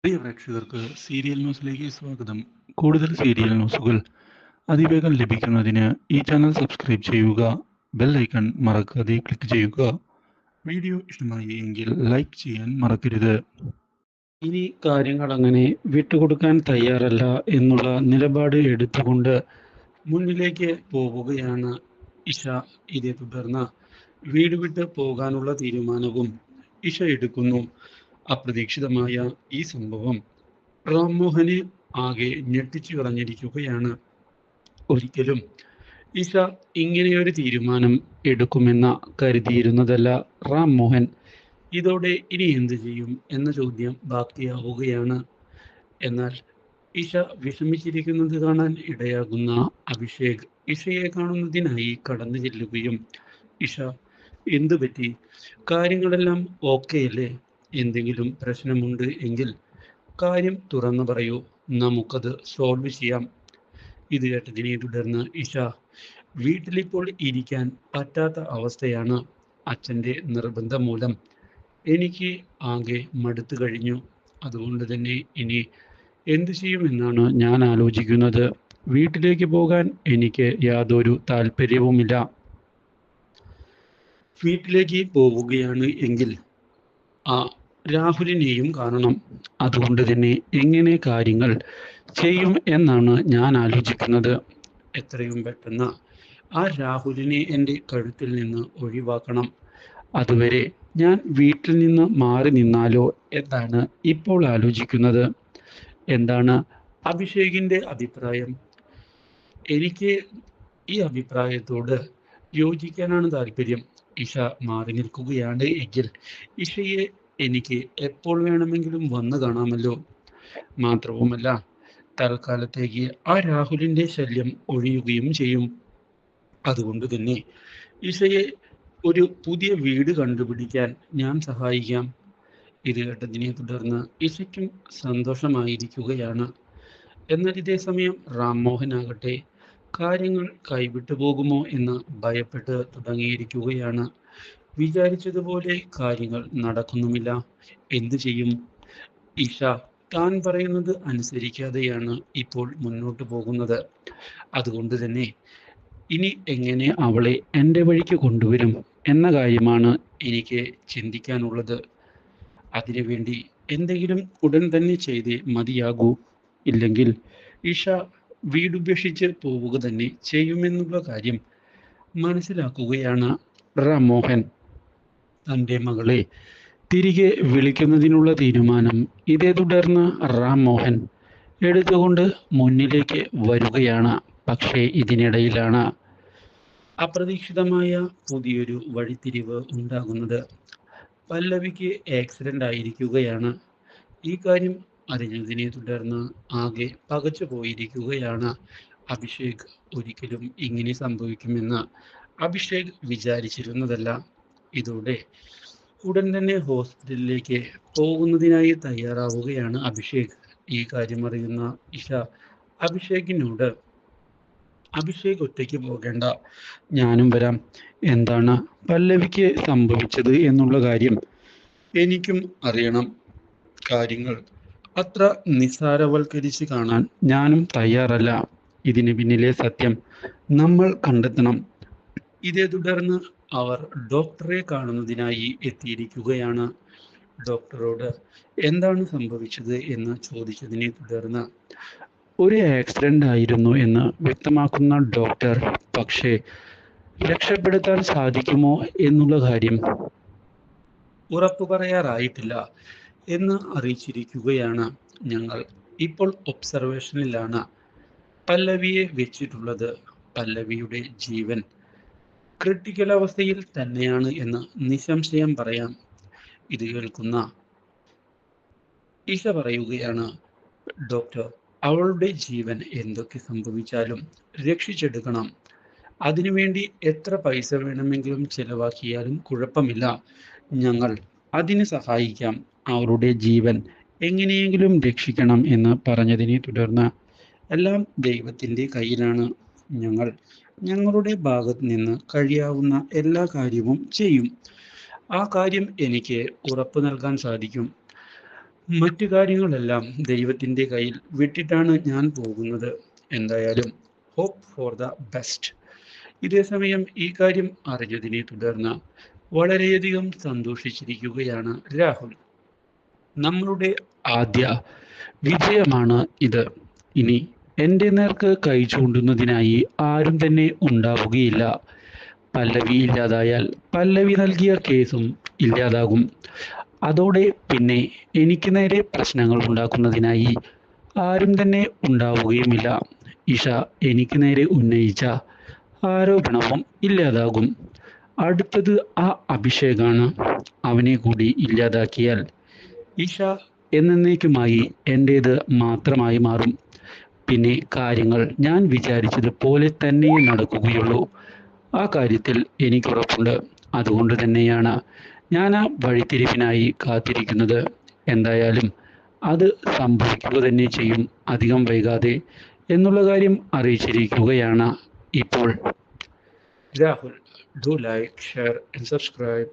പ്രിയ പ്രേക്ഷകർക്ക് സീരിയൽ ന്യൂസിലേക്ക് സ്വാഗതം. കൂടുതൽ സീരിയൽ ന്യൂസുകൾ അതിവേഗം ലഭിക്കുന്നതിന് ഈ ചാനൽ സബ്സ്ക്രൈബ് ചെയ്യുക. ബെൽ ഐക്കൺ മറക്കാതെ ക്ലിക്ക് ചെയ്യുക. വീഡിയോ ഇഷ്ടമായി എങ്കിൽ ലൈക്ക് ചെയ്യാൻ മറക്കരുത്. ഇനി കാര്യങ്ങൾ അങ്ങനെ വിട്ടുകൊടുക്കാൻ തയ്യാറല്ല എന്നുള്ള നിലപാട് എടുത്തുകൊണ്ട് മുന്നിലേക്ക് പോവുകയാണ് ഇഷ. ഇതേ തുടർന്ന് വീട് വിട്ട് പോകാനുള്ള തീരുമാനവും ഇഷ എടുക്കുന്നു. അപ്രതീക്ഷിതമായ ഈ സംഭവം റാംമോഹനെ ആകെ ഞെട്ടിച്ചു കളഞ്ഞിരിക്കുകയാണ്. ഒരിക്കലും ഇഷ ഇങ്ങനെയൊരു തീരുമാനം എടുക്കുമെന്ന് കരുതിയിരുന്നതല്ല റാംമോഹൻ. ഇതോടെ ഇനി എന്ത് ചെയ്യും എന്ന ചോദ്യം ബാക്കിയാവുകയാണ്. എന്നാൽ ഇഷ വിഷമിച്ചിരിക്കുന്നത് കാണാൻ ഇടയാകുന്ന അഭിഷേക് ഇഷയെ കാണുന്നതിനായി കടന്നു ചെല്ലുകയും, ഇഷ എന്തു പറ്റി, കാര്യങ്ങളെല്ലാം ഓക്കെ അല്ലേ, എന്തെങ്കിലും പ്രശ്നമുണ്ട് എങ്കിൽ കാര്യം തുറന്നു പറയൂ, നമുക്കത് സോൾവ് ചെയ്യാം. ഇത് കേട്ടതിനെ തുടർന്ന് ഇഷ, വീട്ടിലിപ്പോൾ ഇരിക്കാൻ പറ്റാത്ത അവസ്ഥയാണ്. അച്ഛൻ്റെ നിർബന്ധം മൂലം എനിക്ക് ആകെ മടുത്തു കഴിഞ്ഞു. അതുകൊണ്ട് തന്നെ ഇനി എന്തു ചെയ്യുമെന്നാണ് ഞാൻ ആലോചിക്കുന്നത്. വീട്ടിലേക്ക് പോകാൻ എനിക്ക് യാതൊരു താല്പര്യവുമില്ല. വീട്ടിലേക്ക് പോവുകയാണ് എങ്കിൽ ആ രാഹുലിനെയും കാണണം. അതുകൊണ്ട് തന്നെ എങ്ങനെ കാര്യങ്ങൾ ചെയ്യും എന്നാണ് ഞാൻ ആലോചിക്കുന്നത്. എത്രയും പെട്ടെന്ന് ആ രാഹുലിനെ എൻ്റെ കഴുത്തിൽ നിന്ന് ഒഴിവാക്കണം. അതുവരെ ഞാൻ വീട്ടിൽ നിന്ന് മാറി നിന്നാലോ എന്നാണ് ഇപ്പോൾ ആലോചിക്കുന്നത്. എന്താണ് അഭിഷേകിൻ്റെ അഭിപ്രായം? എനിക്ക് ഈ അഭിപ്രായത്തോട് യോജിക്കാനാണ് താല്പര്യം. ഇഷ മാറി നിൽക്കുകയാണ് എങ്കിൽ ഇഷയെ എനിക്ക് എപ്പോൾ വേണമെങ്കിലും വന്നു കാണാമല്ലോ. മാത്രവുമല്ല, തൽക്കാലത്തേക്ക് ആ രാഹുലിൻ്റെ ശല്യം ഒഴിയുകയും ചെയ്യും. അതുകൊണ്ട് തന്നെ ഇഷയെ ഒരു പുതിയ വീട് കണ്ടുപിടിക്കാൻ ഞാൻ സഹായിക്കാം. ഇത് കേട്ടതിനെ തുടർന്ന് ഇഷയ്ക്കും സന്തോഷമായിരിക്കുകയാണ്. എന്നാൽ ഇതേ സമയം റാംമോഹനാകട്ടെ കാര്യങ്ങൾ കൈവിട്ടു പോകുമോ എന്ന് ഭയപ്പെട്ട് തുടങ്ങിയിരിക്കുകയാണ്. വിചാരിച്ചതുപോലെ കാര്യങ്ങൾ നടക്കുന്നുമില്ല. എന്തു ചെയ്യും? ഇഷ താൻ പറയുന്നത് അനുസരിക്കാതെയാണ് ഇപ്പോൾ മുന്നോട്ട് പോകുന്നത്. അതുകൊണ്ട് തന്നെ ഇനി എങ്ങനെ അവളെ എൻ്റെ വഴിക്ക് കൊണ്ടുവരും എന്ന കാര്യമാണ് എനിക്ക് ചിന്തിക്കാനുള്ളത്. അതിനുവേണ്ടി എന്തെങ്കിലും ഉടൻ തന്നെ ചെയ്തേ മതിയാകൂ. ഇല്ലെങ്കിൽ ഇഷ വീടുപേക്ഷിച്ച് പോവുക തന്നെ ചെയ്യുമെന്നുള്ള കാര്യം മനസ്സിലാക്കുകയാണ് റാംമോഹൻ. തൻ്റെ മകളെ തിരികെ വിളിക്കുന്നതിനുള്ള തീരുമാനം ഇതേ തുടർന്ന് റാംമോഹൻ എടുത്തുകൊണ്ട് മുന്നിലേക്ക് വരികയാണ്. പക്ഷേ ഇതിനിടയിലാണ് അപ്രതീക്ഷിതമായ പുതിയൊരു വഴിത്തിരിവ് ഉണ്ടാകുന്നത്. പല്ലവിക്ക് ആക്സിഡന്റ് ആയിരിക്കുകയാണ്. ഈ കാര്യം അറിഞ്ഞതിനെ തുടർന്ന് ആകെ പകച്ചു പോയിരിക്കുകയാണ് അഭിഷേക്. ഒരിക്കലും ഇങ്ങനെ സംഭവിക്കുമെന്ന് അഭിഷേക് വിചാരിച്ചിരുന്നതല്ല. ഇതോടെ ഉടൻ തന്നെ ഹോസ്പിറ്റലിലേക്ക് പോകുന്നതിനായി തയ്യാറാവുകയാണ് അഭിഷേക്. ഈ കാര്യം അറിയുന്ന ഇഷ അഭിഷേകിനോട്, അഭിഷേക് ഒറ്റയ്ക്ക് പോകേണ്ട, ഞാനും വരാം. എന്താണ് പല്ലവിക്ക് സംഭവിച്ചത് എന്നുള്ള കാര്യം എനിക്കും അറിയണം. കാര്യങ്ങൾ അത്ര നിസ്സാരവൽക്കരിച്ച് കാണാൻ ഞാനും തയ്യാറല്ല. ഇതിന് പിന്നിലെ സത്യം നമ്മൾ കണ്ടെത്തണം. ഇതേ തുടർന്ന് അവർ ഡോക്ടറെ കാണുന്നതിനായി എത്തിയിരിക്കുകയാണ്. ഡോക്ടറോട് എന്താണ് സംഭവിച്ചത് എന്ന് ചോദിച്ചതിനെ തുടർന്ന് ഒരു ആക്സിഡന്റ് ആയിരുന്നു എന്ന് വ്യക്തമാക്കുന്ന ഡോക്ടർ, പക്ഷേ രക്ഷപ്പെടുത്താൻ സാധിക്കുമോ എന്നുള്ള കാര്യം ഉറപ്പു പറയാറായിട്ടില്ല എന്ന് അറിയിച്ചിരിക്കുകയാണ്. ഞങ്ങൾ ഇപ്പോൾ ഒബ്സർവേഷനിലാണ് പല്ലവിയെ വെച്ചിട്ടുള്ളത്. പല്ലവിയുടെ ജീവൻ ക്രിട്ടിക്കൽ അവസ്ഥയിൽ തന്നെയാണ് എന്ന് നിസ്സംശയം പറയാം. ഇത് കേൾക്കുന്ന ഇഷ പറയുകയാണ്, ഡോക്ടർ, അവളുടെ ജീവൻ എന്തൊക്കെ സംഭവിച്ചാലും രക്ഷിച്ചെടുക്കണം. അതിനുവേണ്ടി എത്ര പൈസ വേണമെങ്കിലും ചെലവാക്കിയാലും കുഴപ്പമില്ല. ഞങ്ങൾ അതിന് സഹായിക്കാം. അവരുടെ ജീവൻ എങ്ങനെയെങ്കിലും രക്ഷിക്കണം എന്ന് പറഞ്ഞതിനെ തുടർന്ന് എല്ലാം ദൈവത്തിൻ്റെ കയ്യിലാണ്. ഞങ്ങൾ ഞങ്ങളുടെ ഭാഗത്ത് നിന്ന് കഴിയാവുന്ന എല്ലാ കാര്യവും ചെയ്യും. ആ കാര്യം എനിക്ക് ഉറപ്പ് നൽകാൻ സാധിക്കും. മറ്റു കാര്യങ്ങളെല്ലാം ദൈവത്തിൻ്റെ കയ്യിൽ വിട്ടിട്ടാണ് ഞാൻ പോകുന്നത്. എന്തായാലും ഹോപ്പ് ഫോർ ദ ബെസ്റ്റ്. ഇതേസമയം ഈ കാര്യം അറിഞ്ഞതിനെ തുടർന്ന് വളരെയധികം സന്തോഷിച്ചിരിക്കുകയാണ് രാഹുൽ. നമ്മളുടെ ആദ്യ വിജയമാണ് ഇത്. ഇനി എൻ്റെ നേർക്ക് കൈ ചൂണ്ടുന്നതിനായി ആരും തന്നെ ഉണ്ടാവുകയില്ല. പല്ലവി ഇല്ലാതായാൽ പല്ലവി നൽകിയ കേസും ഇല്ലാതാകും. അതോടെ പിന്നെ എനിക്ക് നേരെ പ്രശ്നങ്ങൾ ഉണ്ടാക്കുന്നതിനായി ആരും തന്നെ ഉണ്ടാവുകയുമില്ല. ഇഷ എനിക്ക് നേരെ ഉന്നയിച്ച ആരോപണവും ഇല്ലാതാകും. അടുത്തത് ആ അഭിഷേകാണ്. അവനെ കൂടി ഇല്ലാതാക്കിയാൽ ഇഷ എന്നേക്കുമായി എൻ്റേത് മാത്രമായി മാറും. പിന്നെ കാര്യങ്ങൾ ഞാൻ വിചാരിച്ചതുപോലെ തന്നെ നടക്കുകയുള്ളൂ. ആ കാര്യത്തിൽ എനിക്കുറപ്പുണ്ട്. അതുകൊണ്ട് തന്നെയാണ് ഞാൻ ആ വഴിത്തിരിവിനായി കാത്തിരിക്കുന്നത്. എന്തായാലും അത് സംഭവിക്കുക തന്നെ ചെയ്യും അധികം വൈകാതെ എന്നുള്ള കാര്യം അറിയിച്ചിരിക്കുകയാണ് ഇപ്പോൾ Rahul. Do like, share and subscribe.